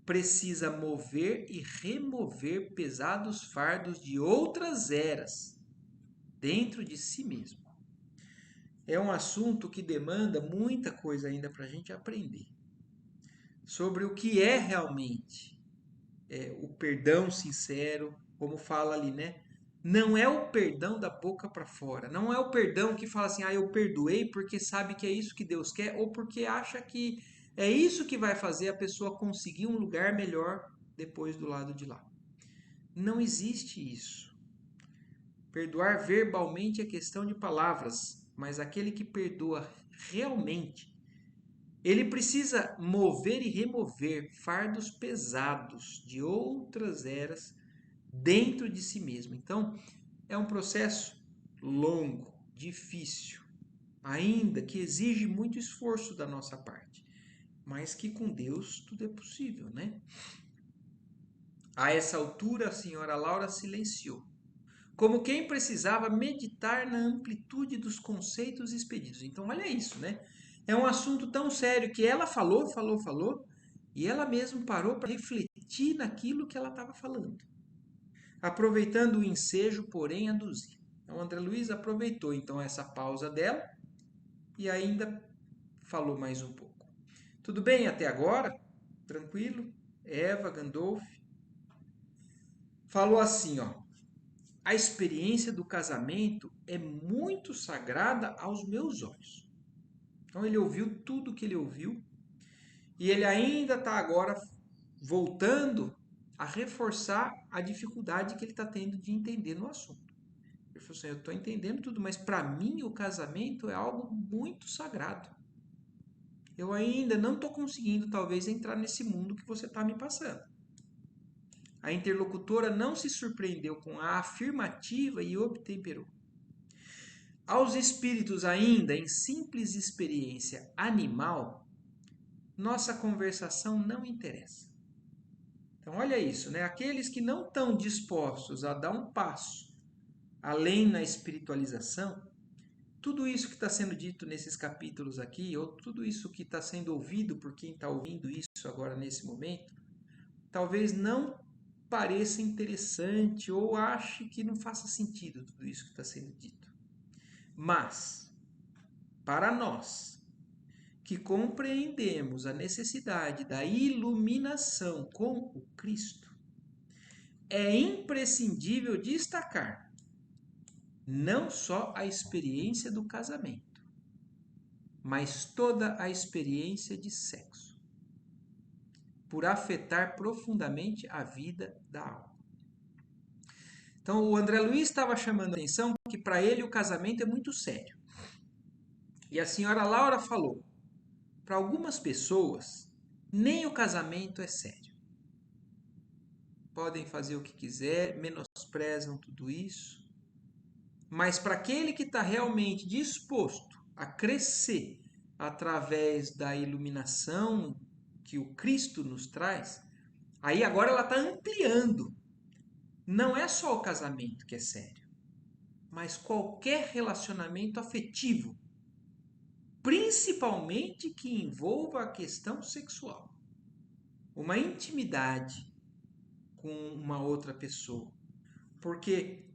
S1: precisa mover e remover pesados fardos de outras eras dentro de si mesmo. É um assunto que demanda muita coisa ainda para a gente aprender sobre o que é realmente o perdão sincero, como fala ali, né? Não é o perdão da boca para fora, não é o perdão que fala assim, eu perdoei porque sabe que é isso que Deus quer ou porque acha que é isso que vai fazer a pessoa conseguir um lugar melhor depois do lado de lá. Não existe isso. Perdoar verbalmente é questão de palavras, mas aquele que perdoa realmente, ele precisa mover e remover fardos pesados de outras eras dentro de si mesmo. Então, é um processo longo, difícil, ainda que exige muito esforço da nossa parte, mas que com Deus tudo é possível, né? A essa altura, a senhora Laura silenciou, como quem precisava meditar na amplitude dos conceitos expedidos. Então, olha isso, né? É um assunto tão sério que ela falou, e ela mesma parou para refletir naquilo que ela estava falando. Aproveitando o ensejo, porém, aduziu. Então, André Luiz aproveitou então essa pausa dela e ainda falou mais um pouco. Tudo bem até agora? Tranquilo? Eva Gandolf falou assim, ó. A experiência do casamento é muito sagrada aos meus olhos. Então ele ouviu tudo que ele ouviu e ele ainda está agora voltando a reforçar a dificuldade que ele está tendo de entender no assunto. Ele falou assim, eu estou entendendo tudo, mas para mim o casamento é algo muito sagrado. Eu ainda não estou conseguindo talvez entrar nesse mundo que você está me passando. A interlocutora não se surpreendeu com a afirmativa e obtemperou. Aos espíritos ainda em simples experiência animal, nossa conversação não interessa. Então olha isso, né? Aqueles que não estão dispostos a dar um passo além na espiritualização, tudo isso que está sendo dito nesses capítulos aqui, ou tudo isso que está sendo ouvido por quem está ouvindo isso agora nesse momento, talvez não pareça interessante ou ache que não faça sentido tudo isso que está sendo dito. Mas, para nós, que compreendemos a necessidade da iluminação com o Cristo, é imprescindível destacar não só a experiência do casamento, mas toda a experiência de sexo, por afetar profundamente a vida da alma. Então, o André Luiz estava chamando a atenção que para ele o casamento é muito sério. E a senhora Laura falou, para algumas pessoas, nem o casamento é sério. Podem fazer o que quiser, menosprezam tudo isso. Mas para aquele que está realmente disposto a crescer através da iluminação que o Cristo nos traz, aí agora ela está ampliando. Não é só o casamento que é sério, mas qualquer relacionamento afetivo, principalmente que envolva a questão sexual, uma intimidade com uma outra pessoa, porque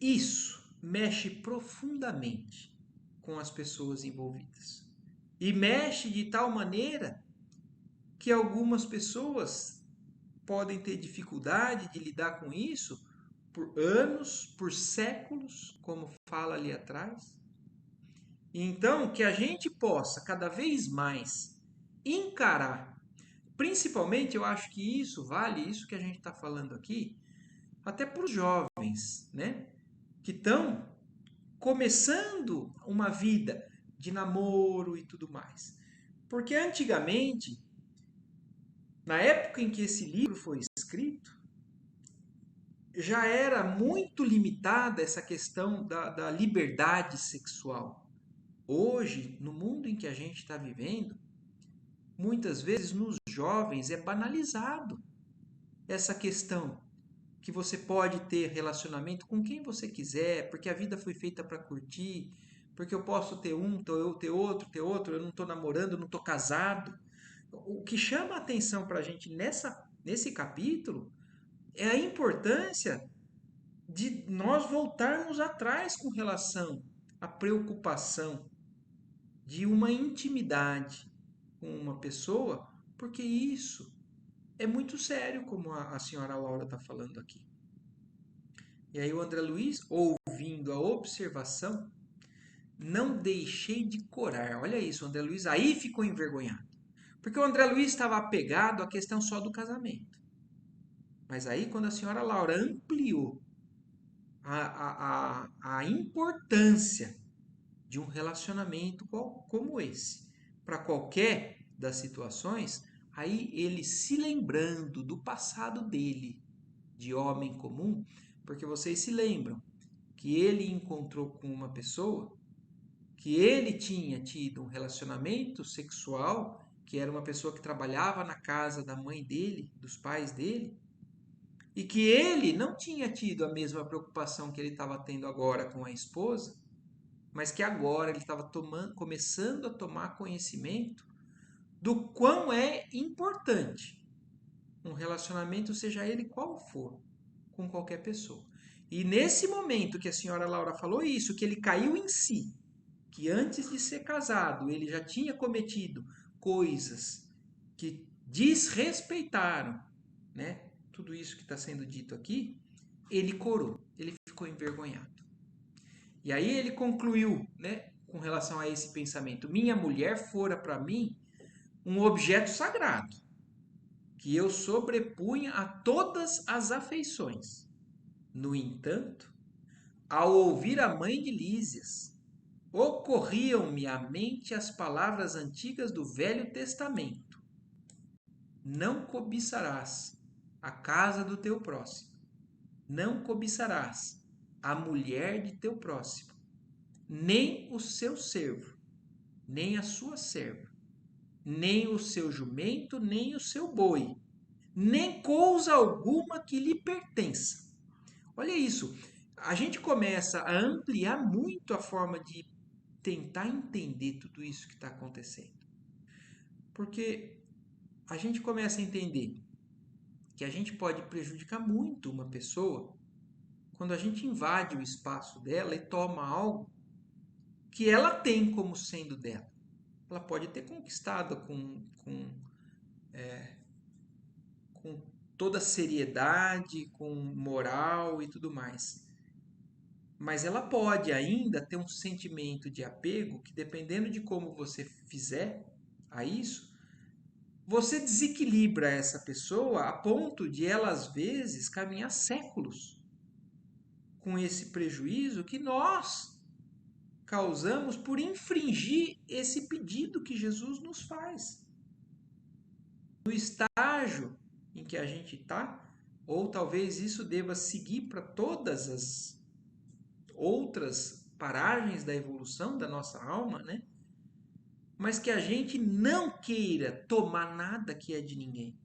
S1: isso mexe profundamente com as pessoas envolvidas e mexe de tal maneira que algumas pessoas podem ter dificuldade de lidar com isso por anos, por séculos, como fala ali atrás. Então, que a gente possa cada vez mais encarar, principalmente eu acho que isso vale, isso que a gente está falando aqui, até para os jovens, né? Que estão começando uma vida de namoro e tudo mais. Porque antigamente, na época em que esse livro foi escrito, já era muito limitada essa questão da liberdade sexual. Hoje, no mundo em que a gente está vivendo, muitas vezes nos jovens é banalizado essa questão que você pode ter relacionamento com quem você quiser, porque a vida foi feita para curtir, porque eu posso ter um, ter outro, eu não estou namorando, não estou casado. O que chama a atenção para a gente nesse capítulo é a importância de nós voltarmos atrás com relação à preocupação de uma intimidade com uma pessoa, porque isso é muito sério, como a senhora Laura está falando aqui. E aí o André Luiz, ouvindo a observação, não deixei de corar. Olha isso, o André Luiz aí ficou envergonhado. Porque o André Luiz estava apegado à questão só do casamento. Mas aí, quando a senhora Laura ampliou a importância de um relacionamento como esse, para qualquer das situações, aí ele se lembrando do passado dele, de homem comum, porque vocês se lembram que ele encontrou com uma pessoa que ele tinha tido um relacionamento sexual, que era uma pessoa que trabalhava na casa da mãe dele, dos pais dele, e que ele não tinha tido a mesma preocupação que ele estava tendo agora com a esposa, mas que agora ele estava começando a tomar conhecimento do quão é importante um relacionamento, seja ele qual for, com qualquer pessoa. E nesse momento que a senhora Laura falou isso, que ele caiu em si, que antes de ser casado ele já tinha cometido coisas que desrespeitaram, né? Tudo isso que está sendo dito aqui, ele corou, ele ficou envergonhado. E aí ele concluiu, né, com relação a esse pensamento: minha mulher fora para mim um objeto sagrado, que eu sobrepunha a todas as afeições. No entanto, ao ouvir a mãe de Lísias, ocorriam-me à mente as palavras antigas do Velho Testamento: não cobiçarás a casa do teu próximo, não cobiçarás a mulher de teu próximo, nem o seu servo, nem a sua serva, nem o seu jumento, nem o seu boi, nem coisa alguma que lhe pertença. Olha isso, a gente começa a ampliar muito a forma de tentar entender tudo isso que está acontecendo. Porque a gente começa a entender que a gente pode prejudicar muito uma pessoa quando a gente invade o espaço dela e toma algo que ela tem como sendo dela. ela pode ter conquistado com toda seriedade, com moral e tudo mais. Mas ela pode ainda ter um sentimento de apego que, dependendo de como você fizer a isso, você desequilibra essa pessoa a ponto de ela, às vezes, caminhar séculos com esse prejuízo que nós causamos por infringir esse pedido que Jesus nos faz. No estágio em que a gente está, ou talvez isso deva seguir para todas as outras paragens da evolução da nossa alma, né? Mas que a gente não queira tomar nada que é de ninguém.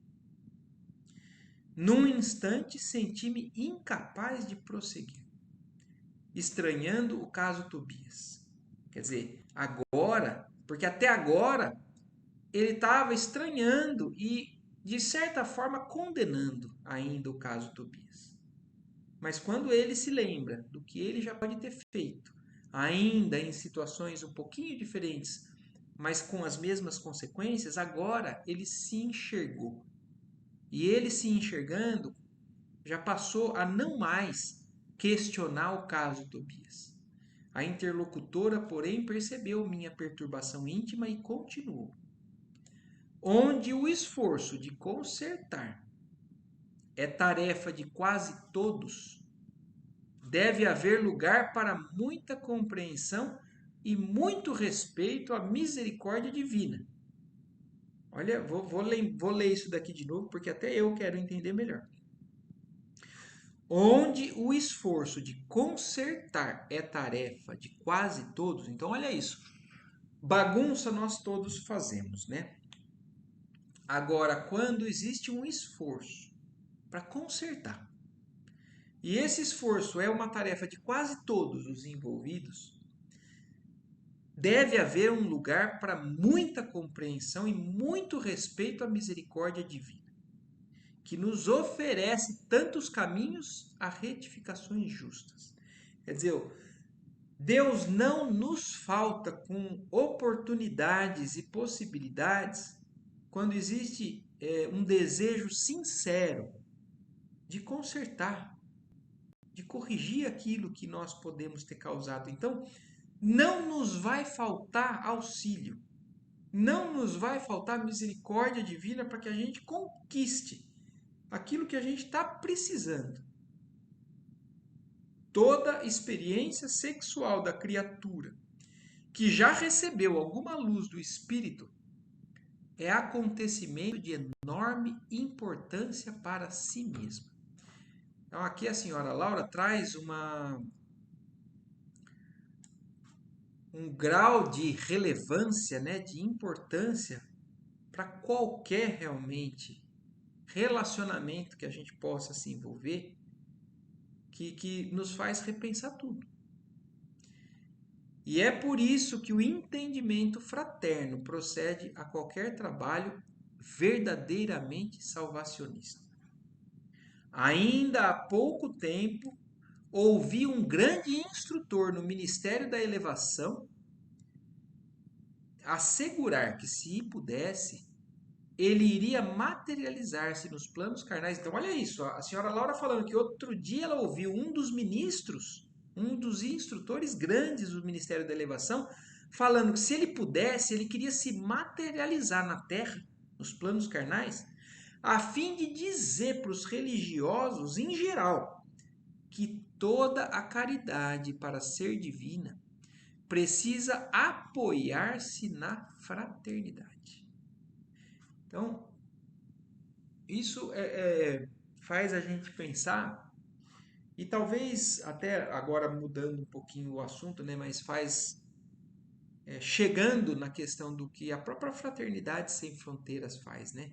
S1: Num instante, senti-me incapaz de prosseguir, estranhando o caso Tobias. Quer dizer, agora, porque até agora ele estava estranhando e, de certa forma, condenando ainda o caso Tobias. Mas quando ele se lembra do que ele já pode ter feito, ainda em situações um pouquinho diferentes, mas com as mesmas consequências, agora ele se enxergou. E ele se enxergando, já passou a não mais questionar o caso Tobias. A interlocutora, porém, percebeu minha perturbação íntima e continuou. Onde o esforço de consertar é tarefa de quase todos, deve haver lugar para muita compreensão e muito respeito à misericórdia divina. Olha, vou ler isso daqui de novo, porque até eu quero entender melhor. Onde o esforço de consertar é tarefa de quase todos, então olha isso. Bagunça nós todos fazemos, né? Agora, quando existe um esforço para consertar, e esse esforço é uma tarefa de quase todos os envolvidos, deve haver um lugar para muita compreensão e muito respeito à misericórdia divina, que nos oferece tantos caminhos a retificações justas. Quer dizer, Deus não nos falta com oportunidades e possibilidades quando existe um desejo sincero de consertar, de corrigir aquilo que nós podemos ter causado. Então, não nos vai faltar auxílio, não nos vai faltar misericórdia divina para que a gente conquiste aquilo que a gente está precisando. Toda experiência sexual da criatura que já recebeu alguma luz do Espírito é acontecimento de enorme importância para si mesma. Então, aqui a senhora Laura traz um grau de relevância, né, de importância para qualquer realmente relacionamento que a gente possa se envolver, que nos faz repensar tudo. E é por isso que o entendimento fraterno procede a qualquer trabalho verdadeiramente salvacionista. Ainda há pouco tempo, ouvi um grande instrutor no Ministério da Elevação assegurar que, se pudesse, ele iria materializar-se nos planos carnais. Então, olha isso, a senhora Laura falando que outro dia ela ouviu um dos ministros, um dos instrutores grandes do Ministério da Elevação, falando que, se ele pudesse, ele queria se materializar na Terra, nos planos carnais, a fim de dizer para os religiosos em geral que toda a caridade, para ser divina, precisa apoiar-se na fraternidade. Então, isso faz a gente pensar, e talvez até agora mudando um pouquinho o assunto, né, mas faz chegando na questão do que a própria Fraternidade Sem Fronteiras faz, né?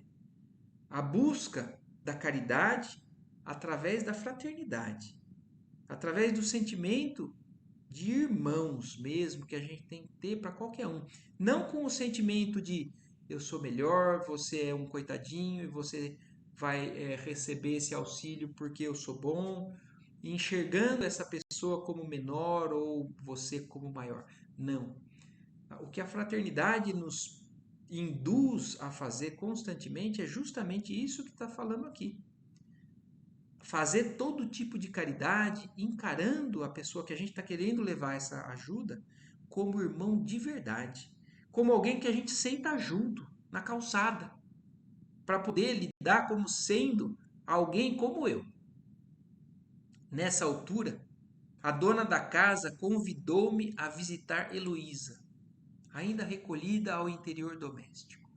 S1: A busca da caridade através da fraternidade, através do sentimento de irmãos mesmo que a gente tem que ter para qualquer um. Não com o sentimento de eu sou melhor, você é um coitadinho e você vai receber esse auxílio porque eu sou bom, enxergando essa pessoa como menor ou você como maior. Não. O que a fraternidade nos induz a fazer constantemente é justamente isso que está falando aqui. Fazer todo tipo de caridade, encarando a pessoa que a gente está querendo levar essa ajuda como irmão de verdade, como alguém que a gente senta junto na calçada, para poder lidar como sendo alguém como eu. Nessa altura, a dona da casa convidou-me a visitar Heloísa, ainda recolhida ao interior doméstico,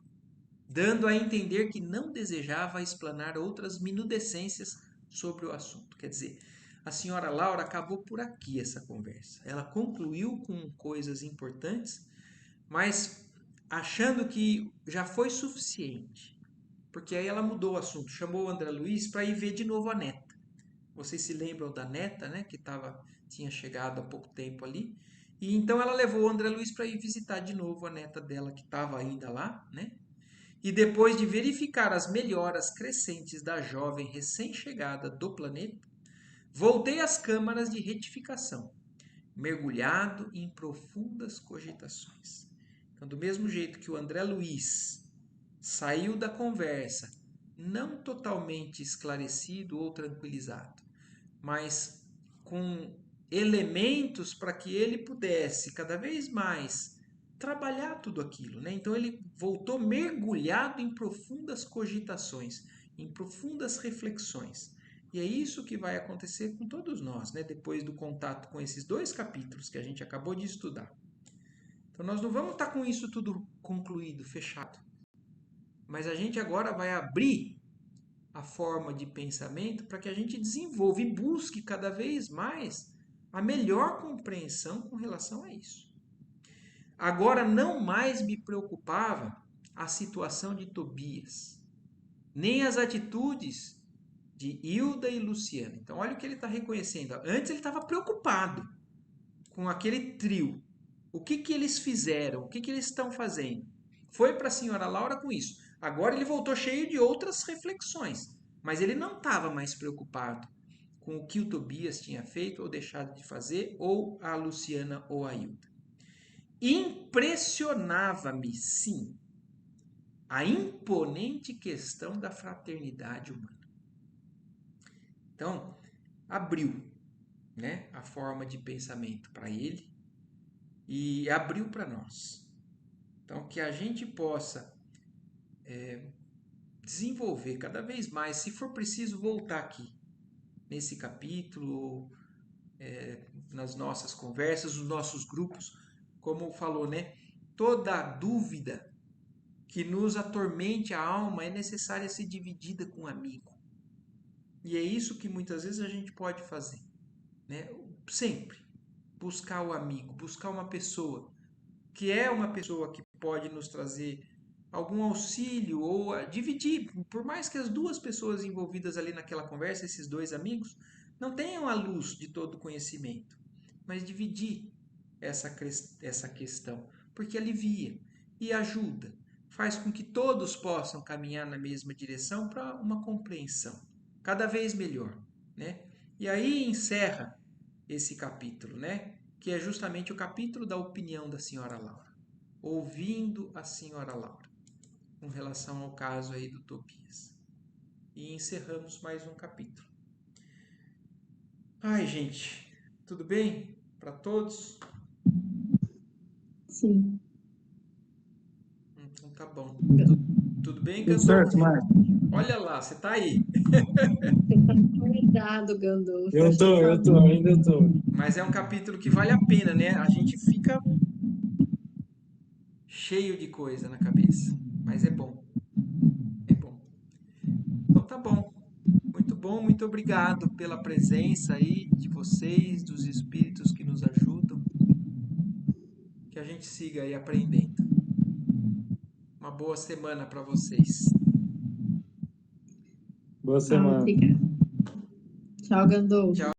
S1: dando a entender que não desejava explanar outras minudescências sobre o assunto. Quer dizer, a senhora Laura acabou por aqui essa conversa. Ela concluiu com coisas importantes, mas achando que já foi suficiente. Porque aí ela mudou o assunto, chamou o André Luiz para ir ver de novo a neta. Vocês se lembram da neta, né, que tinha chegado há pouco tempo ali. E então ela levou o André Luiz para ir visitar de novo a neta dela, que estava ainda lá, né? E depois de verificar as melhoras crescentes da jovem recém-chegada do planeta, voltei às câmaras de retificação, mergulhado em profundas cogitações. Então, do mesmo jeito que o André Luiz saiu da conversa não totalmente esclarecido ou tranquilizado, mas com elementos para que ele pudesse cada vez mais trabalhar tudo aquilo, né? Então ele voltou mergulhado em profundas cogitações, em profundas reflexões. E é isso que vai acontecer com todos nós, né? Depois do contato com esses 2 capítulos que a gente acabou de estudar. Então nós não vamos estar com isso tudo concluído, fechado. Mas a gente agora vai abrir a forma de pensamento para que a gente desenvolva e busque cada vez mais a melhor compreensão com relação a isso. Agora não mais me preocupava a situação de Tobias, nem as atitudes de Hilda e Luciana. Então olha o que ele está reconhecendo. Antes ele estava preocupado com aquele trio. O que eles fizeram? O que eles estão fazendo? Foi para a senhora Laura com isso. Agora ele voltou cheio de outras reflexões. Mas ele não estava mais preocupado com o que o Tobias tinha feito ou deixado de fazer, ou a Luciana ou a Hilda. Impressionava-me, sim, a imponente questão da fraternidade humana. Então, abriu, né, a forma de pensamento para ele e abriu para nós. Então, que a gente possa desenvolver cada vez mais, se for preciso voltar aqui, nesse capítulo, nas nossas conversas, nos nossos grupos, como falou, né? Toda dúvida que nos atormente a alma é necessária ser dividida com um amigo. E é isso que muitas vezes a gente pode fazer, né? Sempre buscar o amigo, buscar uma pessoa que é uma pessoa que pode nos trazer algum auxílio ou dividir, por mais que as 2 pessoas envolvidas ali naquela conversa, esses 2 amigos, não tenham a luz de todo o conhecimento, mas dividir essa questão, porque alivia e ajuda, faz com que todos possam caminhar na mesma direção para uma compreensão cada vez melhor, né? E aí encerra esse capítulo, né? Que é justamente o capítulo da opinião da senhora Laura, ouvindo a senhora Laura, com relação ao caso aí do Tobias. E encerramos mais um capítulo. Ai, gente, tudo bem para todos?
S2: Sim.
S1: Então tá bom. Tudo bem,
S3: Tudo
S1: Gandolfo?
S3: certo, Marcos?
S1: Olha lá, você tá aí.
S2: Você tá acordado, Gandolfo.
S3: Ainda tô.
S1: Mas é um capítulo que vale a pena, né? A gente fica cheio de coisa na cabeça. Mas é bom. É bom. Então tá bom. Muito bom, muito obrigado pela presença aí de vocês, dos espíritos que nos ajudam. Que a gente siga aí aprendendo. Uma boa semana para vocês.
S3: Boa semana.
S2: Obrigada. Tchau, Gandolfo.
S1: Tchau.